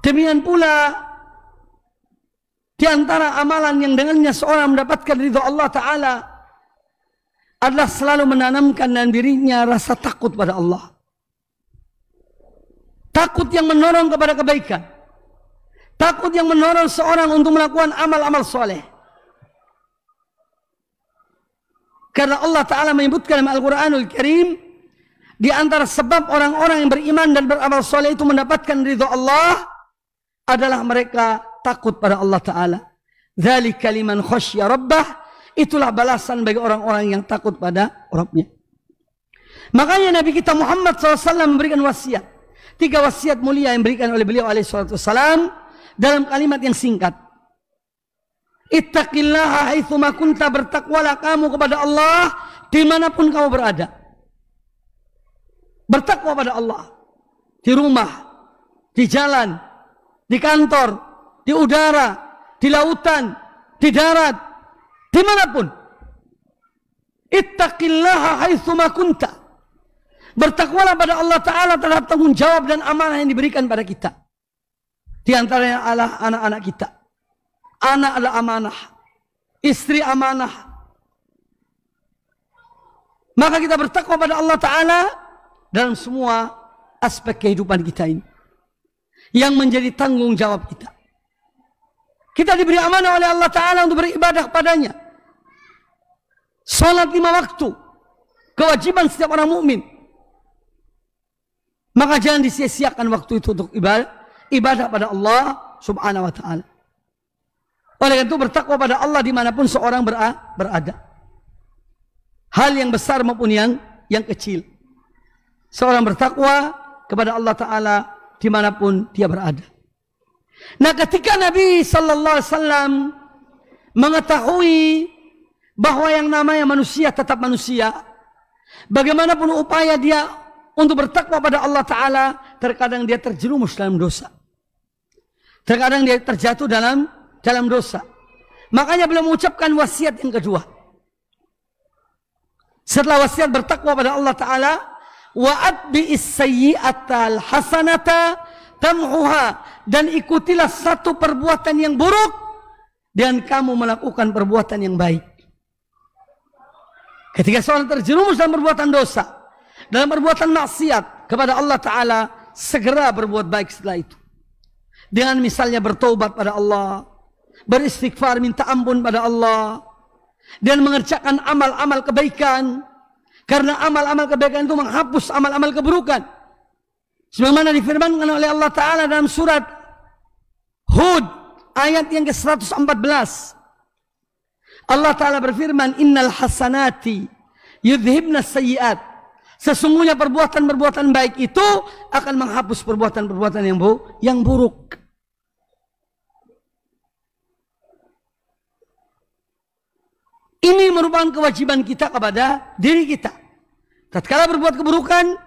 Demikian pula di antara amalan yang dengannya seorang mendapatkan ridho Allah Ta'ala adalah selalu menanamkan dalam dirinya rasa takut pada Allah. Takut yang mendorong kepada kebaikan. Takut yang mendorong seorang untuk melakukan amal-amal soleh. Karena Allah Ta'ala menyebutkan dalam Al-Quranul Karim, di antara sebab orang-orang yang beriman dan beramal soleh itu mendapatkan ridho Allah adalah mereka takut pada Allah Ta'ala. Dzalika liman khasyya rabbah. Itulah balasan bagi orang-orang yang takut pada Rabbnya. Makanya Nabi kita Muhammad SAW memberikan wasiat. 3 wasiat mulia yang diberikan oleh beliau alaihissalam dalam kalimat yang singkat. Ittaqillaha haitsuma kunta, bertakwalah kamu kepada Allah dimanapun kamu berada. Bertakwa pada Allah. Di rumah, di jalan, di kantor, di udara, di lautan, di darat, dimanapun. Ittaqillaha haitsuma kunta. Bertakwalah pada Allah Ta'ala terhadap tanggung jawab dan amanah yang diberikan pada kita. Di antaranya adalah anak-anak kita. Anak adalah amanah. Istri amanah. Maka kita bertakwa pada Allah Ta'ala dalam semua aspek kehidupan kita ini. Yang menjadi tanggung jawab kita. Kita diberi amanah oleh Allah Ta'ala untuk beribadah padanya. Salat 5 waktu. Kewajiban setiap orang mukmin. Maka jangan disia-siakan waktu itu untuk ibadah pada Allah Subhanahu wa Ta'ala. Oleh itu bertakwa pada Allah dimanapun seorang berada. Hal yang besar maupun yang kecil. Seorang bertakwa kepada Allah Ta'ala dimanapun dia berada. Nah, ketika Nabi Sallallahu Alaihi Wasallam mengetahui bahwa yang namanya manusia tetap manusia, bagaimanapun upaya dia untuk bertakwa pada Allah Ta'ala, terkadang dia terjerumus dalam dosa. Terkadang dia terjatuh dalam dosa. Makanya beliau mengucapkan wasiat yang kedua. Setelah wasiat bertakwa pada Allah Ta'ala, wa'atbi'is sayyi'atal hasanata tamhuha, dan ikutilah satu perbuatan yang buruk dan kamu melakukan perbuatan yang baik. Ketika seorang terjerumus dalam perbuatan dosa, dalam perbuatan maksiat kepada Allah Ta'ala, segera berbuat baik setelah itu. Dengan misalnya bertobat pada Allah, beristighfar, minta ampun pada Allah, dan mengerjakan amal-amal kebaikan. Karena amal-amal kebaikan itu menghapus amal-amal keburukan. Sebagaimana difirmankan oleh Allah Ta'ala dalam surat Hud ayat yang ke-114. Allah Ta'ala berfirman, innal hasanati yudhibna sayyiat. Sesungguhnya perbuatan-perbuatan baik itu akan menghapus perbuatan-perbuatan yang buruk. Ini merupakan kewajiban kita kepada diri kita. Tatkala berbuat keburukan,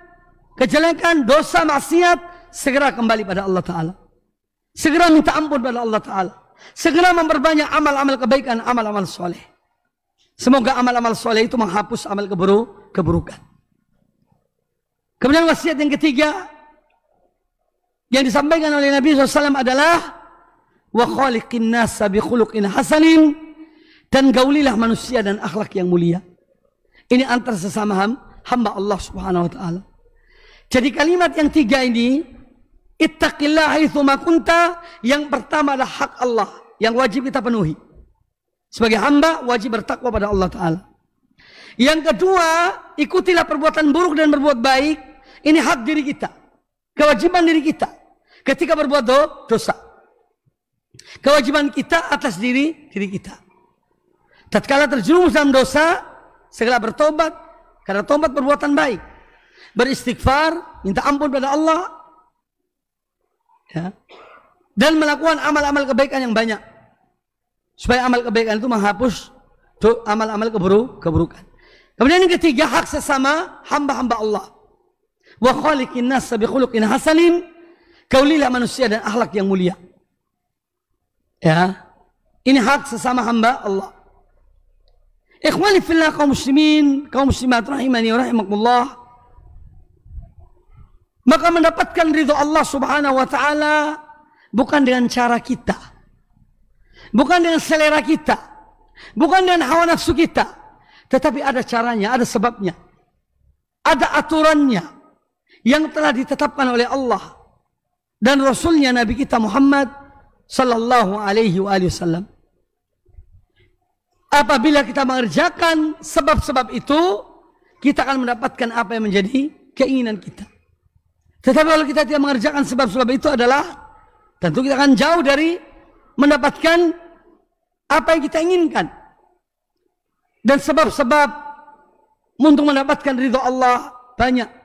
kejelekan, dosa, maksiat, segera kembali pada Allah Ta'ala. Segera minta ampun pada Allah Ta'ala. Segera memperbanyak amal-amal kebaikan, amal-amal soleh. Semoga amal-amal soleh itu menghapus amal keburukan. Kemudian wasiat yang ketiga yang disampaikan oleh Nabi SAW adalah wa khaliqin nasa bi khuluqin hasanin, dan gaulilah manusia dan akhlak yang mulia. Ini antar sesama hamba Allah Subhanahu wa Ta'ala. Jadi kalimat yang 3 ini, ittaqillah haitsuma kunta, yang pertama adalah hak Allah yang wajib kita penuhi. Sebagai hamba wajib bertakwa pada Allah Ta'ala. Yang kedua, ikutilah perbuatan buruk dan berbuat baik. Ini hak diri kita, kewajiban diri kita ketika berbuat dosa. Kewajiban kita atas diri kita. Tatkala terjerumus dalam dosa, segera bertobat, karena tobat perbuatan baik. Beristighfar, minta ampun pada Allah, ya. Dan melakukan amal-amal kebaikan yang banyak, supaya amal kebaikan itu menghapus amal-amal keburukan. Kemudian yang ketiga, hak sesama hamba-hamba Allah. Wa khaliqin nasa bi khuluqin hasanin, kaulilah manusia dan akhlak yang mulia. Ya, ini hak sesama hamba Allah. Ikhwani fillah, kaum muslimin, kaum muslimat rahimani wa rahimakumullah. Maka mendapatkan ridho Allah Subhanahu wa Ta'ala bukan dengan cara kita, bukan dengan selera kita, bukan dengan hawa nafsu kita, tetapi ada caranya, ada sebabnya, ada aturannya yang telah ditetapkan oleh Allah dan Rasulnya Nabi kita Muhammad sallallahu alaihi wasallam. Apabila kita mengerjakan sebab-sebab itu, kita akan mendapatkan apa yang menjadi keinginan kita. Tetapi kalau kita tidak mengerjakan sebab-sebab itu adalah, tentu kita akan jauh dari mendapatkan apa yang kita inginkan. Dan sebab-sebab untuk mendapatkan ridha Allah banyak.